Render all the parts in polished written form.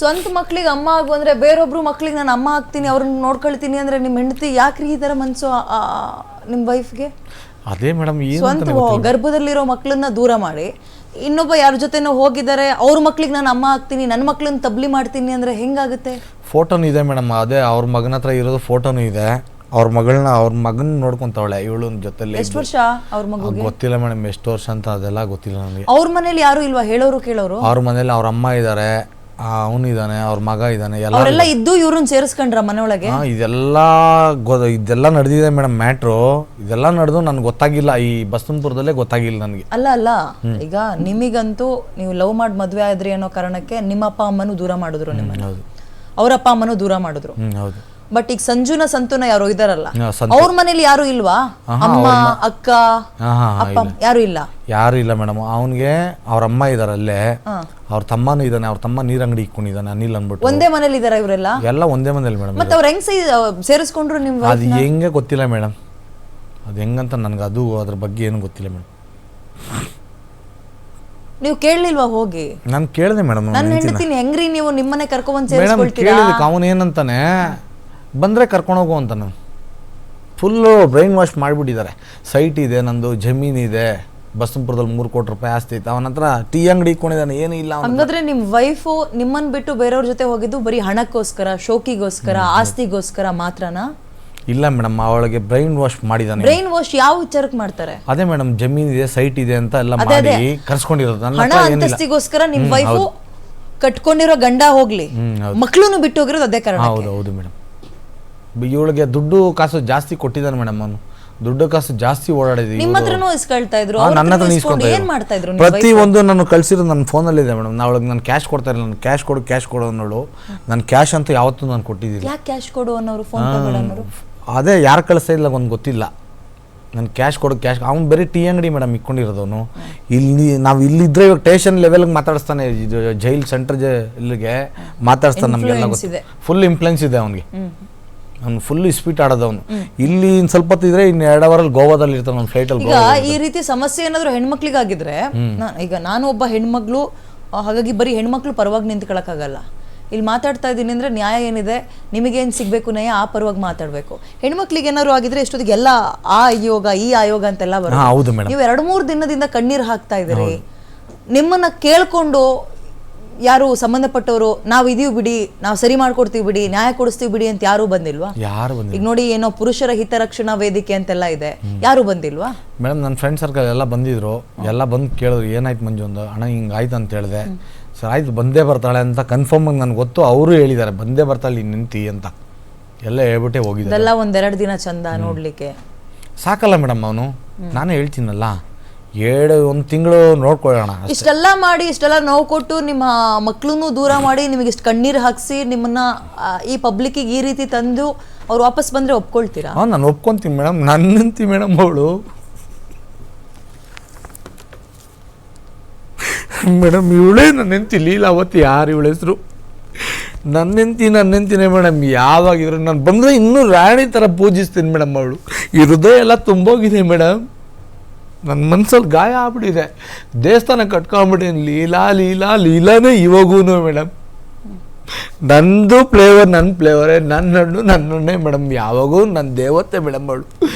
ಸ್ವಂತ ಮಕ್ಳಿಗೆ ಅಮ್ಮ ಆಗು ಅಂದ್ರೆ ಬೇರೊಬ್ರು ಮಕ್ಳಿಗೆ ನಾನು ಅಮ್ಮ ಆಗ್ತೀನಿ ಅವ್ರನ್ನ ನೋಡ್ಕೊಳ್ತೀನಿ ಅಂದ್ರೆ ನಿಮ್ಮ ಹೆಂಡತಿ ಯಾಕ್ರಿ ಈ ತರ ಮನ್ಸು ನಿಮ್ಮ ವೈಫ್ಗೆ? ಅದೇ ಮೇಡಮ್, ಸ್ವಂತ ಗರ್ಭದಲ್ಲಿರೋ ಮಕ್ಳನ್ನ ದೂರ ಮಾಡಿ ಇನ್ನೊಬ್ಬ ಯಾರ ಜೊತೆನೋ ಹೋಗಿದ್ದಾರೆ ಅವ್ರ ಮಕ್ಳಿಗೆ ನಾನು ಅಮ್ಮ ಆಗ್ತೀನಿ ನನ್ನ ಮಕ್ಳನ್ನ ತಬ್ಲಿ ಮಾಡ್ತೀನಿ ಅಂದ್ರೆ ಹೆಂಗಾಗುತ್ತೆ? ಫೋಟೋನು ಇದೆ ಮೇಡಮ್, ಅದೇ ಅವ್ರ ಮಗನ ಹತ್ರ ಇರೋದು ಫೋಟೋನು ಇದೆ. ಅವ್ರ ಮಗನ ನೋಡ್ಕೊಂತವಳೆ ಇವಳು ಜೊತೆಲಿ. ಎಷ್ಟು ವರ್ಷ ಅವ್ರ ಮಗುಗೆ? ಗೊತ್ತಿಲ್ಲ ಮೇಡಮ್ ಎಷ್ಟು ವರ್ಷ ಅಂತ, ಅದೆಲ್ಲ ಗೊತ್ತಿಲ್ಲ ನನಗೆ. ಅವ್ರ ಮನೇಲಿ ಯಾರು ಇಲ್ವಾ ಹೇಳೋರು ಕೇಳೋರು? ಅವ್ರ ಮನೇಲಿ ಅವ್ರ ಅಮ್ಮ ಇದಾರೆ, ಅವನಿದ್ದಾನೆ, ಅವ್ರ ಮಗ ಇದ್ದಾನೆ, ಅವರೆಲ್ಲ ಇದ್ದು ಇವ್ರನ್ನ ಸೇರಿಸ್ಕೊಂಡ್ರ ಮನೆಯೊಳಗೆ? ಇದೆಲ್ಲ ನಡೆದಿದೆ ಮೇಡಮ್ ಮ್ಯಾಟ್ರು. ಇದೆಲ್ಲ ನಡೆದು ನನ್ಗೆ ಗೊತ್ತಾಗಿಲ್ಲ, ಈ ಬಸವನಪುರದಲ್ಲೇ ಗೊತ್ತಾಗಿಲ್ಲ ನನಗೆ. ಅಲ್ಲ ಈಗ ನಿಮಗಂತೂ ನೀವು ಲವ್ ಮಾಡಿ ಮದ್ವೆ ಆದ್ರಿ ಅನ್ನೋ ಕಾರಣಕ್ಕೆ ನಿಮ್ಮ ಅಪ್ಪ ಅಮ್ಮನೂ ದೂರ ಮಾಡಿದ್ರು ನಿಮ್ಮನ್ನ, ಅವ್ರ ಅಪ್ಪ ಅಮ್ಮನೂ ದೂರ ಮಾಡಿದ್ರು. ಹೌದು. ಬಟ್ ಈಗ ಸಂತೂನ ಯಾರೋ ಇದಾರಲ್ಲ, ಅವ್ರ ಮನೇಲಿ ಯಾರು ಇಲ್ವಾ? ಅಮ್ಮ ಅಕ್ಕ ಅಪ್ಪ ಯಾರು ಇಲ್ಲ? ಯಾರು ಇಲ್ಲ ಮೇಡಮ್. ಅವನ್ಗೆ ಅವ್ರ ಅಮ್ಮ ಇದಾರೆ ಅಲ್ಲೇ, ಅವ್ರ ತಮ್ಮನೂ ಇದ್ದಾನೆ. ಅವ್ರ ತಮ್ಮ ನೀರ್ ಅಂಗಡಿ ಇಟ್ಕೊಂಡಿದ್ದಾನೆ, ಅನಿಲ್ ಅನ್ಬಿಟ್ಟು. ಒಂದೇ ಮನೇಲಿ ಇದಾರ ಇವರೆಲ್ಲ? ಎಲ್ಲ ಒಂದೇ ಮನೇಲಿ ಮೇಡಮ್. ಮತ್ತೆ ಅವ್ರ ಹೆಂಗ್ ಸೇರಿಸ್ಕೊಂಡ್ರು ನಿಮ್? ಅದು ಹೆಂಗೆ ಗೊತ್ತಿಲ್ಲ ಮೇಡಮ್, ಅದು ಹೆಂಗಂತ ನನ್ಗೆ ಅದು ಅದ್ರ ಬಗ್ಗೆ ಏನು ಗೊತ್ತಿಲ್ಲ ಮೇಡಮ್. ನೀವು ಕೇಳಲಿಲ್ವಾ ಹೋಗಿ? ನಾನು ಕೇಳಿದೆ ಮೇಡಮ್. ನನ್ನ ಹೆಂಡತಿನ ಹೆಂಗ್ರಿ ನೀವು ನಿಮ್ಮನೆ ಕರ್ಕೊಂಡ್ ಸೇರಿಸ್ಕೊಳ್ತೀರಾ? ಅವನು ಏನಂತಾನೆ, ಬಂದರೆ ಕರ್ಕೊಂಡೋಗು ಅಂತ. ನಾನು ಫುಲ್ಲು ಬ್ರೈನ್ ವಾಶ್ ಮಾಡಿಬಿಟ್ಟಿದ್ದಾರೆ. ಸೈಟ್ ಇದೆ, ನಂದು ಜಮೀನಿದೆ, ಬಸವನಪುರದಲ್ಲಿ 3 ಕೋಟಿ ರೂಪಾಯಿ ಆಸ್ತಿ ಐತೆ, ಅವನ ಹತ್ರ ಟೀ ಅಂಗಡಿ ಇಟ್ಕೊಂಡಿದ್ದಾನೆ, ಏನು ಇಲ್ಲ. ಹಂಗಾದ್ರೆ ನಿಮ್ಮ ವೈಫು ನಿಮ್ಮನ್ನ ಬಿಟ್ಟು ಬೇರೆಯವ್ರ ಜೊತೆ ಹೋಗಿದ್ದು ಬರೀ ಹಣಕ್ಕೋಸ್ಕರ, ಶೋಕಿಗೋಸ್ಕರ, ಆಸ್ತಿಗೋಸ್ಕರ ಮಾತ್ರನಾ? ಇಲ್ಲ ಮೇಡಮ್, ಅವಳಿಗೆ ಬ್ರೈನ್ ವಾಶ್ ಮಾಡಿದಾನೆ. ಬ್ರೈನ್ ವಾಶ್ ಯಾವ ವಿಚಾರಕ್ಕೆ ಮಾಡ್ತಾರೆ? ಅದೇ ಮೇಡಮ್, ಜಮೀನ್ ಇದೆ, ಸೈಟ್ ಇದೆ ಅಂತ ಎಲ್ಲ ಮಾಡಿ ಕರ್ಸ್ಕೊಂಡಿರೋದು. ಹಣ ಅಂತಸ್ತಿಗೋಸ್ಕರ ನಿಮ್ಮ ವೈಫು ಕಟ್ಕೊಂಡಿರೋ ಗಂಡ ಹೋಗ್ಲಿ, ಮಕ್ಳನ್ನು ಬಿಟ್ಟು ಹೋಗಿರೋದು ಅದೇ ಕಾರಣ. ಹೌದು ಮೇಡಮ್. ಇವಳಿಗೆ ದುಡ್ಡು ಕಾಸು ಜಾಸ್ತಿ ಕೊಟ್ಟಿದ್ದಾನೆ ಮೇಡಮ್. ಅವನು ದುಡ್ಡು ಕಾಸು ಜಾಸ್ತಿ ಓಡಾಡಿದ್ವಿ. ನಿಮ್ಮ ಹತ್ರನೂ ಇಸ್ಕೊಳ್ತಾ ಇದ್ರು, ನನ್ನ ಹತ್ರ ಇಸ್ಕೊಂಡು ಏನ್ ಮಾಡ್ತಾ ಇದ್ರು? ಪ್ರತಿ ಒಂದು ನಾನು ಕಳ್ಸಿರೋದು ನನ್ನ ಫೋನಲ್ಲಿ ಇದೆ ಮೇಡಮ್. ಅವಳಿಗೆ ನಾನು ಕ್ಯಾಶ್ ಕೊಡ್ತಾ ಇಲ್ಲ. ನಾನು ಕ್ಯಾಶ್ ಕೊಡು ಅನ್ನೋಳು. ನಾನು ಕ್ಯಾಶ್ ಅಂತ ಯಾವತ್ತೂ ನಾನು ಕೊಟ್ಟಿದ್ದೀನಿ. ಯಾಕೆ ಕ್ಯಾಶ್ ಕೊಡು ಅನ್ನೋರು? ಫೋನ್ ತಗೊಳ್ಳಿ ಅನ್ನೋರು? ಅದೇ ಯಾರು ಕಳಿಸ್ತಾ ಇಲ್ಲ ಒಂದು ಗೊತ್ತಿಲ್ಲ. ನಾನು ಕ್ಯಾಶ್ ಅವ್ನು ಬರೀ ಟೀ ಅಂಗಡಿ ಮೇಡಮ್ ಇಟ್ಕೊಂಡಿರೋದವನು. ನಾವು ಇಲ್ಲಿದ್ರೆ ಇವಾಗ ಸ್ಟೇಷನ್ ಲೆವೆಲ್ಗೆ ಮಾತಾಡಿಸ್ತಾನೆ, ಜೈಲ್ ಸೆಂಟರ್ ಇಲ್ಲಿಗೆ ಮಾತಾಡಿಸ್ತಾನೆ. ನಮಗೆಲ್ಲ ಗೊತ್ತು, ಫುಲ್ ಇನ್ಫ್ಲುಯೆನ್ಸ್ ಇದೆ ಅವನಿಗೆ. ಅವ್ನು ಫುಲ್ ಸ್ಪೀಟ್ ಆಡೋದವನು. ಇಲ್ಲಿ ಸ್ವಲ್ಪ ಹೊತ್ತಿದ್ರೆ ಇನ್ನು 2 ಅವರಲ್ಲಿ ಗೋವಾದಲ್ಲಿ ಇರ್ತಾನೆ ಒಂದು ಫ್ಲೈಟಲ್ಲಿ. ಈಗ ಈ ರೀತಿ ಸಮಸ್ಯೆ ಏನಾದ್ರು ಹೆಣ್ಮಕ್ಳಿಗಾಗಿದ್ರೆ, ಈಗ ನಾನು ಒಬ್ಬ ಹೆಣ್ಮಗ್ಳು, ಹಾಗಾಗಿ ಬರೀ ಹೆಣ್ಮಕ್ಳು ಪರವಾಗಿ ನಿಂತ್ಕೊಳಕ್ಕಾಗಲ್ಲ. ಇಲ್ಲಿ ಮಾತಾಡ್ತಾ ಇದ್ದೀನಿ ಅಂದ್ರೆ ನ್ಯಾಯ ಏನಿದೆ, ನಿಮಗೇನು ಸಿಗಬೇಕು ನ್ಯಾಯ, ಆ ಪರವಾಗಿ ಮಾತಾಡಬೇಕು. ಹೆಣ್ಮಕ್ಳಿಗೆ ಏನಾದ್ರು ಆಗಿದ್ರೆ ಎಷ್ಟೊತ್ತಿಗೆ ಎಲ್ಲ ಆ ಆಯೋಗ ಈ ಆಯೋಗ ಅಂತೆಲ್ಲ ಬರುತ್ತೆ. ನೀವು 2-3 ದಿನದಿಂದ ಕಣ್ಣೀರು ಹಾಕ್ತಾ ಇದ್ದೀರಿ. ನಿಮ್ಮನ್ನ ಕೇಳ್ಕೊಂಡು ಯಾರು ಸಂಬಂಧಪಟ್ಟವರು ನಾವು ಇದೀವಿ ಬಿಡಿ, ನಾವು ಸರಿ ಮಾಡ್ಕೊಡ್ತೀವಿ ಬಿಡಿ, ನ್ಯಾಯ ಕೊಡಿಸ್ತೀವಿ ಬಿಡಿ ಅಂತ ಯಾರು ಬಂದಿಲ್ವಾ? ಈಗ ನೋಡಿ, ಏನೋ ಪುರುಷರ ಹಿತರಕ್ಷಣಾ ವೇದಿಕೆ ಅಂತೆಲ್ಲ ಇದೆ, ಯಾರು ಬಂದಿಲ್ವಾ? ಮೇಡಮ್, ನನ್ನ ಫ್ರೆಂಡ್ ಸರ್ಕಲ್ ಎಲ್ಲ ಬಂದಿದ್ರು. ಎಲ್ಲ ಬಂದು ಕೇಳಿದ್ರು, ಏನಾಯ್ತು ಮಂಜು ಒಂದು, ಅಣ್ಣ ಹಿಂಗಾಯ್ತು ಅಂತ ಹೇಳಿದೆ. ಸರ್ ಆಯ್ತು, ಬಂದೇ ಬರ್ತಾಳೆ ಅಂತ ಕನ್ಫರ್ಮ್ ಆಗಿ ನನಗೆ ಗೊತ್ತು. ಅವರು ಹೇಳಿದ್ದಾರೆ ಬಂದೇ ಬರ್ತಾಳೆ ನಿಂತಿ ಅಂತ ಎಲ್ಲ ಹೇಳ್ಬಿಟ್ಟೆ ಹೋಗಿದ್ದಾರೆ. ಇದೆಲ್ಲ 1-2 ದಿನ ಚಂದ ನೋಡ್ಲಿಕ್ಕೆ ಸಾಕಲ್ಲ ಮೇಡಮ್. ಅವನು ನಾನೇ ಹೇಳ್ತೀನಲ್ಲ, 1 ತಿಂಗಳು ನೋಡ್ಕೊಳ್ಳೋಣ. ಇಷ್ಟೆಲ್ಲ ಮಾಡಿ, ಇಷ್ಟೆಲ್ಲ ನೋವು ಕೊಟ್ಟು, ನಿಮ್ಮ ಮಕ್ಳನ್ನೂ ದೂರ ಮಾಡಿ, ನಿಮಗೆ ಇಷ್ಟು ಕಣ್ಣೀರು ಹಾಕಿಸಿ, ನಿಮ್ಮನ್ನ ಈ ಪಬ್ಲಿಕ್ಕಿಗೆ ಈ ರೀತಿ ತಂದು ಅವ್ರು ವಾಪಸ್ ಬಂದ್ರೆ ಒಪ್ಕೊಳ್ತೀರಾ? ನಾನು ಒಪ್ಕೊಂತೀನಿ ಮೇಡಮ್. ನನ್ನಂತಿ ಮೇಡಮ್ ಅವಳು ಮೇಡಮ್, ಇವಳೇ ನನ್ನ ಹೆಂಡತಿ ಲೀಲಾವತಿ. ಯಾರು ಇವಳ ಹೆಸರು? ನನ್ನೆಂತಿನೇ ಮೇಡಮ್. ಯಾವಾಗಿದ್ರು ನಾನು ಬಂದರೆ ಇನ್ನೂ ರಾಣಿ ಥರ ಪೂಜಿಸ್ತೀನಿ ಮೇಡಮ್. ಅವಳು ಈ ಹೃದಯ ಎಲ್ಲ ತುಂಬೋಗಿದೆ ಮೇಡಮ್. ನನ್ನ ಮನ್ಸಲ್ಲಿ ಗಾಯ ಆಗ್ಬಿಟ್ಟಿದೆ. ದೇವಸ್ಥಾನ ಕಟ್ಕೊಂಡ್ಬಿಟ್ಟಿನಿ. ಲೀಲಾನೇ ಇವಾಗೂ ಮೇಡಮ್. ನಂದು ಫ್ಲೇವರ್ ನನ್ನ ಫ್ಲೇವರೇ, ನನ್ನೇ ಮೇಡಮ್. ಯಾವಾಗೂ ನನ್ನ ದೇವತೆ ಮೇಡಮ್ ಅವಳು.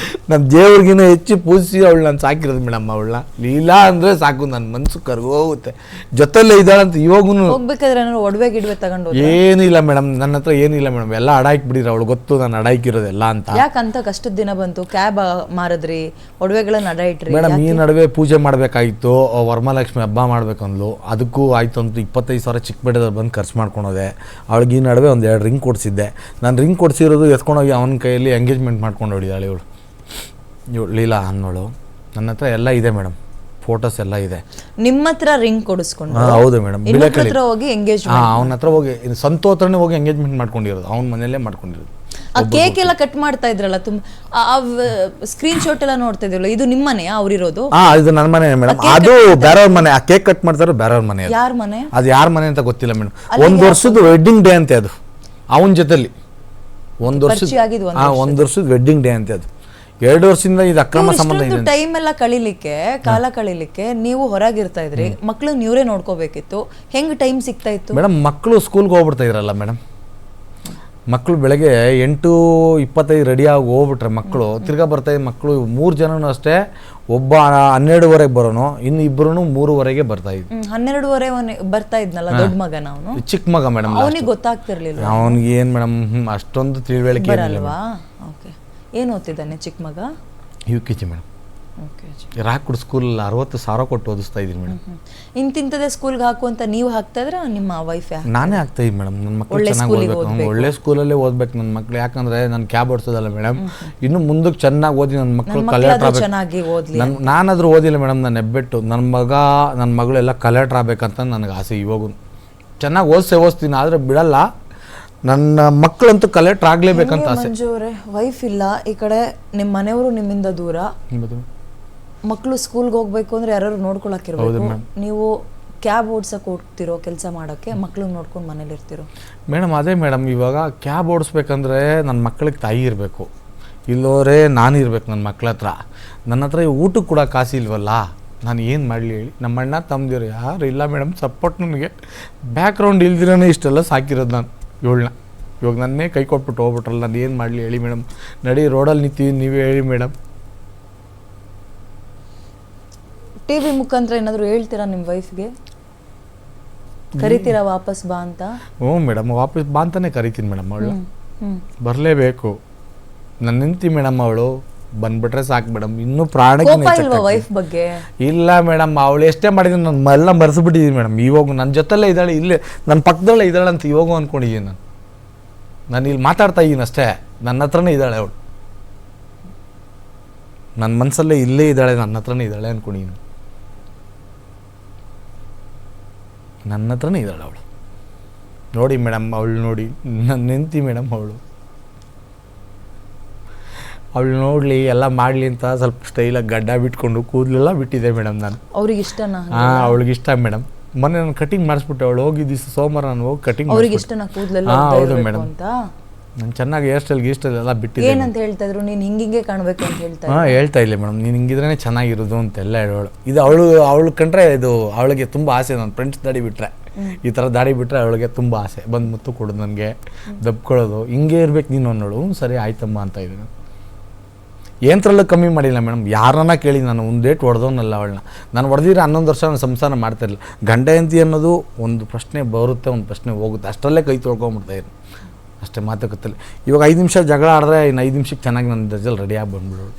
ನನ್ನ ದೇವ್ರಿಗಿನ್ನ ಹೆಚ್ಚು ಪೂಜಿಸಿ ಅವಳು ನಾನು ಸಾಕಿರೋದು ಮೇಡಮ್. ಅವಳನ್ನ ಲೀಲಾ ಅಂದರೆ ಸಾಕು, ನನ್ನ ಮನಸ್ಸು ಕರ್ಗೋಗುತ್ತೆ. ಜೊತೆಲ್ಲೇ ಇದ್ದಾಳಂತ ಇವಾಗೂ. ಹೋಗ್ಬೇಕಾದ್ರೆ ಒಡವೆ ಗಿಡವೆ ತಗೊಂಡು ಏನಿಲ್ಲ ಮೇಡಮ್, ನನ್ನ ಹತ್ರ ಏನಿಲ್ಲ ಮೇಡಮ್. ಎಲ್ಲ ಅಡಾಕ್ಬಿಡಿರ. ಅವಳು ಗೊತ್ತು ನಾನು ಅಡಾಕಿರೋದೆಲ್ಲ ಅಂತ. ಯಾಕಂತ ಕಷ್ಟದ ದಿನ ಬಂತು, ಕ್ಯಾಬ್ ಮಾರಿದ್ರಿ, ಒಡವೆಗಳನ್ನ ಅಡ ಇಟ್ರಿ ಮೇಡಮ್. ಈ ನಡುವೆ ಪೂಜೆ ಮಾಡಬೇಕಾಗಿತ್ತು, ವರಮಹಾಲಕ್ಷ್ಮಿ ಹಬ್ಬ ಮಾಡ್ಬೇಕಂದ್ಲು. ಅದಕ್ಕೂ ಆಯ್ತು ಅಂತ 25,000 ಚಿಕ್ಕಪೇಟೆದಲ್ಲಿ ಬಂದು ಖರ್ಚು ಮಾಡ್ಕೊಳೋದೆ. ಅವಳಿಗೆ ಈ ನಡುವೆ 1-2 ರಿಂಗ್ ಕೊಡಿಸಿದ್ದೆ. ನಾನು ರಿಂಗ್ ಕೊಡಿಸಿರೋದು ಎತ್ಕೊಂಡೋಗಿ ಅವನ ಕೈಯಲ್ಲಿ ಎಂಗೇಜ್ಮೆಂಟ್ ಮಾಡ್ಕೊಂಡು ಹೊಡಿದಾಳೆ ಇವಳು ಲೀಲಾ ಅನ್ನೋಳು. ನನ್ನ ಹತ್ರ ಎಲ್ಲ ಇದೆ ಮೇಡಮ್, ಫೋಟೋಸ್ ಎಲ್ಲ ಇದೆ. ನಿಮ್ಮ ಹತ್ರ ರಿಂಗ್ ಕೊಡಿಸ್ಕೊಂಡು? ಹೌದು ಮೇಡಮ್. ಹೋಗಿ ಎಂಗೇಜ್ಮೆಂಟ್, ಅವನ ಹತ್ರ ಹೋಗಿ ಸಂತು ಹತ್ರನೇ ಹೋಗಿ ಎಂಗೇಜ್ಮೆಂಟ್ ಮಾಡ್ಕೊಂಡಿರೋದು. ಅವನ ಮನೆಯಲ್ಲೇ ಮಾಡ್ಕೊಂಡಿರೋದು. ಆ ಕೇಕ್ ಎಲ್ಲ ಕಟ್ ಮಾಡ್ತಾ ಇದ್ರಲ್ಲ, ಸ್ಕ್ರೀನ್ ಶಾಟ್ ಎಲ್ಲ ನೋಡ್ತಾ ಇದ್ರಲ್ಲ, ಇದು ನಿಮ್ಮ ಮನೆ ಅವ್ರಿರೋದು? ಇದು ನನ್ನ ಮನೆ ಮೇಡಮ್. ಅದು ಬೇರೆಯವ್ರ ಮನೆ. ಆ ಕೇಕ್ ಕಟ್ ಮಾಡ್ತಾರೋ ಬೇರೆಯವ್ರ ಮನೆ. ಯಾರ ಮನೆ? ಅದು ಯಾರ ಮನೆ ಅಂತ ಗೊತ್ತಿಲ್ಲ ಮೇಡಮ್. 1 ವರ್ಷದ ವೆಡ್ಡಿಂಗ್ ಡೇ ಅಂತೆ ಅದು. ಅವನ ಜೊತೆಲಿ 1 ವರ್ಷದ ವೆಡ್ಡಿಂಗ್ ಡೇ ಅಂತೆ ಅದು. 2 ವರ್ಷದಿಂದ ಇದು ಅಕ್ರಮ ಸಂಬಂಧ ಇದೆ. ಟೈಮ್ ಎಲ್ಲ ಕಳಿಲಿಕ್ಕೆ, ಕಾಲ ಕಳಿಲಿಕ್ಕೆ ನೀವು ಹೊರಗಿರ್ತಾ ಇದ್ರಿ, ಮಕ್ಳು ನೀವೇ ನೋಡ್ಕೋಬೇಕಿತ್ತು, ಹೆಂಗ್ ಟೈಮ್ ಸಿಗ್ತಾ ಇತ್ತು ಮೇಡಮ್? ಮಕ್ಕಳು ಸ್ಕೂಲ್ಗೆ ಹೋಗ್ಬಿಡ್ತಾ ಇದ್ರಲ್ಲ ಮೇಡಮ್, ಮಕ್ಕಳು ಬೆಳಗ್ಗೆ 8:25 ರೆಡಿಯಾಗಿ ಹೋಗ್ಬಿಟ್ರೆ ಮಕ್ಕಳು ತಿರ್ಗಾ ಬರ್ತಾಯಿದ್ದ ಮಕ್ಕಳು 3 ಜನನೂ ಅಷ್ಟೇ. ಒಬ್ಬ 12:30 ಬರೋನು, ಇನ್ನು ಇಬ್ಬರು 3:30 ಬರ್ತಾ ಇದ್ವಿ. 12:30 ಬರ್ತಾ ಇದ್ನಲ್ಲ ದೊಡ್ಡ ಮಗನ, ಅವನು ಚಿಕ್ಕ ಮಗ ಮೇಡಮ್, ಅವನಿಗೆ ಗೊತ್ತಾಗ್ತಿರ್ಲಿಲ್ಲ. ಅವನಿಗೆ ಏನು ಮೇಡಮ್ ಅಷ್ಟೊಂದು ತಿಳುವಳಿಕೆ ಬರಲ್ವಾ? ಓಕೆ. ಏನು ಓದ್ತಿದ್ದಾನೆ ಚಿಕ್ಕ ಮಗ? UKG madam. ಓಕೆ. ರಾಕ್ಡ್ ಸ್ಕೂಲಲ್ಲಿ 60,000 ಕೊಟ್ಟು ಓದಿಸ್ತಾ ಇದ್ದೀನಿ ಮೇಡಮ್. ಇಂತಿಂತದೇ ಸ್ಕೂಲ್ಗೆ ಹಾಕು ಅಂತ ನೀವು ಹಾಕ್ತಾ ಇದ್ರೆ ನಿಮ್ಮ ವೈಫ್ ನಾನೇ ಆಗ್ತಾ ಇದ್ದೀನಿ ಮೇಡಮ್. ನನ್ನ ಮಕ್ಕಳು ಚೆನ್ನಾಗಿ ಓದಬೇಕು, ಒಳ್ಳೆ ಸ್ಕೂಲಲ್ಲೇ ಓದ್ಬೇಕು ನನ್ನ ಮಕ್ಕಳು. ಯಾಕಂದ್ರೆ ನಾನು ಕ್ಯಾಬ್ ಓಡಿಸೋದಲ್ಲ ಮೇಡಮ್, ಇನ್ನು ಮುಂದಕ್ಕೆ ಚೆನ್ನಾಗಿ ಓದಿ ನನ್ನ ಮಕ್ಕಳು ಕಲೆಕ್ಟರ್ ಚೆನ್ನಾಗಿ ಓದ್ಲಿ. ನಾನಾದ್ರೂ ಓದಿಲ್ಲ ಮೇಡಮ್, ನಾನು ಹೆಬ್ಬೆಟ್ಟು ನನ್ನ ಮಗಳೆಲ್ಲ ಕಲೆಕ್ಟರ್ ಆಗ್ಬೇಕಂತ ನನಗೆ ಆಸೆ. ಇವಾಗೂ ಚೆನ್ನಾಗಿ ಓದಿಸ್ತೀನಿ, ಆದರೆ ಬಿಡಲ್ಲ. ನನ್ನ ಮಕ್ಕಳಂತೂ ಕಲೆಕ್ಟರ್ ಆಗ್ಲೇಬೇಕಂತ ಆಸೆ. ಮಂಜು ಅವರೇ, ವೈಫ್ ಇಲ್ಲ ಈ ಕಡೆ, ನಿಮ್ಮ ಮನೆಯವರು ನಿಮ್ಮಿಂದ ದೂರ, ಮಕ್ಕಳು ಸ್ಕೂಲ್ಗೆ ಹೋಗ್ಬೇಕು ಅಂದ್ರೆ ಯಾರು ನೋಡ್ಕೊಳಕ್ಕಿರ್ಬೇಕು, ನೀವು ಕ್ಯಾಬ್ ಓಡ್ಸಕ್ಕೆ ಹೋಗ್ತಿರೋ ಕೆಲಸ ಮಾಡೋಕ್ಕೆ, ಮಕ್ಳಿಗೆ ನೋಡ್ಕೊಂಡು ಮನೇಲಿ ಇರ್ತಿರೋ ಮೇಡಮ್? ಅದೇ ಮೇಡಮ್, ಇವಾಗ ಕ್ಯಾಬ್ ಓಡಿಸ್ಬೇಕಂದ್ರೆ ನನ್ನ ಮಕ್ಕಳಿಗೆ ತಾಯಿ ಇರಬೇಕು, ಇಲ್ಲೋರೇ ನಾನು ಇರ್ಬೇಕು ನನ್ನ ಮಕ್ಳ ಹತ್ರ. ನನ್ನ ಹತ್ರ ಊಟಕ್ಕೆ ಕೂಡ ಕಾಸು ಇಲ್ವಲ್ಲ, ನಾನು ಏನು ಮಾಡಲಿ ಹೇಳಿ? ನಮ್ಮ ಅಣ್ಣ ತಮ್ಮದಿರು ಯಾರು ಇಲ್ಲ ಮೇಡಮ್ ಸಪೋರ್ಟ್. ನನಗೆ ಬ್ಯಾಕ್ಗ್ರೌಂಡ್ ಇಲ್ದಿರೇ ಇಷ್ಟೆಲ್ಲ ಸಾಕಿರೋದು ನಾನು ಇವಳನ್ನ. ಇವಾಗ ನನ್ನೇ ಕೈ ಕೊಟ್ಬಿಟ್ಟು ಹೋಗ್ಬಿಟ್ರಲ್ಲ, ನಾನು ಏನು ಮಾಡಲಿ ಹೇಳಿ ಮೇಡಮ್? ನಡಿ ರೋಡಲ್ಲಿ ನಿಂತೀವಿ, ನೀವೇ ಹೇಳಿ ಮೇಡಮ್. ಟಿವಿ ಮುಖಾಂತರ ಏನಾದರೂ ಹೇಳ್ತೀರಾ ನಿಮ್ಮ ವೈಫ್ಗೆ? ಕರಿತೀರಾ ವಾಪಸ್ ಬಾ ಅಂತ? ಹ್ಞೂ ಮೇಡಮ್, ವಾಪಸ್ ಬಾ ಅಂತಾನೆ ಕರಿತೀನಿ ಮೇಡಮ್. ಅವಳು ಬರಲೇಬೇಕು, ನನ್ನ ನಿಂತಿ ಮೇಡಮ್. ಅವಳು ಬಂದ್ಬಿಟ್ರೆ ಸಾಕು ಮೇಡಮ್. ಇನ್ನೂ ಪ್ರಾಣಕ್ಕೆ ವೈಫ್ ಬಗ್ಗೆ ಇಲ್ಲ ಮೇಡಮ್. ಅವಳು ಎಷ್ಟೇ ಮಾಡಿದ್ರೆ ನಾನು ಎಲ್ಲ ಮರೆಸ್ಬಿಟ್ಟಿದ್ದೀನಿ ಮೇಡಮ್. ಇವಾಗ ನನ್ನ ಜೊತೆಲ್ಲೇ ಇದ್ದಾಳೆ, ಇಲ್ಲೇ ನನ್ನ ಪಕ್ಕದಲ್ಲೇ ಇದ್ದಾಳೆ ಅಂತ ಇವಾಗೂ ಅಂದ್ಕೊಂಡಿದ್ದೀನಿ. ನಾನು ಇಲ್ಲಿ ಮಾತಾಡ್ತಾ ಇದ್ದೀನಿ ಅಷ್ಟೇ, ನನ್ನ ಹತ್ರನೇ ಇದ್ದಾಳೆ ಅವಳು. ನನ್ನ ಮನಸ್ಸಲ್ಲೇ ಇಲ್ಲೇ ಇದ್ದಾಳೆ, ನನ್ನ ಹತ್ರನೇ ಇದ್ದಾಳೆ ಅಂದ್ಕೊಂಡಿದ್ದೀನಿ. ನನ್ನ ಹತ್ರನೇ ಇದ್ದಾಳೆ ಅವಳು. ನೋಡಿ ಮೇಡಮ್, ಅವಳು ನೋಡಿ ನನ್ನ ನೆಂತಿ ಮೇಡಮ್. ಅವಳು ನೋಡಲಿ ಎಲ್ಲ ಮಾಡಲಿ ಅಂತ ಸ್ವಲ್ಪ ಸ್ಟೈಲಾಗಿ ಗಡ್ಡ ಬಿಟ್ಕೊಂಡು ಕೂದಲೆಲ್ಲ ಬಿಟ್ಟಿದೆ ಮೇಡಮ್. ನಾನು ಅವ್ರಿಗೆ ಇಷ್ಟನಾ? ಹಾಂ, ಅವಳಿಗೆ ಇಷ್ಟ ಮೇಡಮ್. ಮೊನ್ನೆ ನಾನು ಕಟಿಂಗ್ ಮಾಡಿಸ್ಬಿಟ್ಟೆ. ಅವಳು ಹೋಗಿದ್ದು ಸೋಮವಾರ, ನಾನು ಹೋಗಿ ಕಟಿಂಗ್. ಅವ್ರಿಗೆ ಇಷ್ಟನಾ ಕೂದಲೆಲ್ಲ? ಹಾಂ ಹೌದು ಮೇಡಮ್. ನಾನು ಚೆನ್ನಾಗಿ ಹೇರ್ ಸ್ಟೈಲ್ ಎಲ್ಲ ಬಿಟ್ಟಿದ್ದೆ. ಏನಂತ ಹೇಳ್ತಾ ಇದ್ರು? ನೀನು ಹಿಂಗೆ ಕಾಣಬೇಕು ಅಂತ ಹೇಳ್ತಾ? ಹಾಂ, ಹೇಳ್ತಾ ಇಲ್ಲ ಮೇಡಮ್, ನೀನು ಹಿಂಗಿದ್ರೇ ಚೆನ್ನಾಗಿರೋದು ಅಂತೆಲ್ಲ ಹೇಳೋಳು. ಇದು ಅವಳು ಕಂಡ್ರೆ ಇದು ಅವಳಿಗೆ ತುಂಬ ಆಸೆ. ನನ್ನ ಫ್ರೆಂಡ್ಸ್ ದಾಡಿ ಬಿಟ್ಟರೆ, ಈ ಥರ ದಾಡಿ ಬಿಟ್ಟರೆ ಅವಳಿಗೆ ತುಂಬ ಆಸೆ. ಬಂದು ಮುತ್ತು ಕೊಡೋದು, ನನಗೆ ದಬ್ಕೊಳ್ಳೋದು, ಹಿಂಗೆ ಇರ್ಬೇಕು ನೀನು ಅನ್ನೋಳು. ಸರಿ ಆಯ್ತಮ್ಮ ಅಂತ ಇದ್ದೀನಿ. ಏನತ್ರಲ್ಲೂ ಕಮ್ಮಿ ಮಾಡಿಲ್ಲ ಮೇಡಮ್. ಯಾರನ್ನ ಕೇಳಿ ನಾನು ಒಂದು ಡೇಟ್ ಹೊಡೆದವನಲ್ಲ ಅವಳನ್ನ. ನಾನು ಹೊಡೆದಿದ್ರೆ 11 ವರ್ಷ ನಾನು ಸಂಸಾರ ಮಾಡ್ತಾಯಿರಲಿಲ್ಲ. ಗಂಡ ಹೆಂಡತಿ ಅನ್ನೋದು ಒಂದು ಪ್ರಶ್ನೆ ಬರುತ್ತೆ, ಒಂದು ಪ್ರಶ್ನೆ ಹೋಗುತ್ತೆ, ಅಷ್ಟರಲ್ಲೇ ಕೈ ತೊಳ್ಕೊಂಬಿಡ್ತಾಯಿದ್ರು ಅಷ್ಟೇ, ಮಾತುಕತೆಯಲ್ಲಿ. ಇವಾಗ 5 ನಿಮಿಷ ಜಗಳ ಆಡಿದ್ರೆ ಇನ್ನು 5 ನಿಮಿಷಕ್ಕೆ ಚೆನ್ನಾಗಿ ನನ್ನ ಜೊತೆಲಿ ರೆಡಿಯಾಗಿ ಬಂದ್ಬಿಡೋಳು.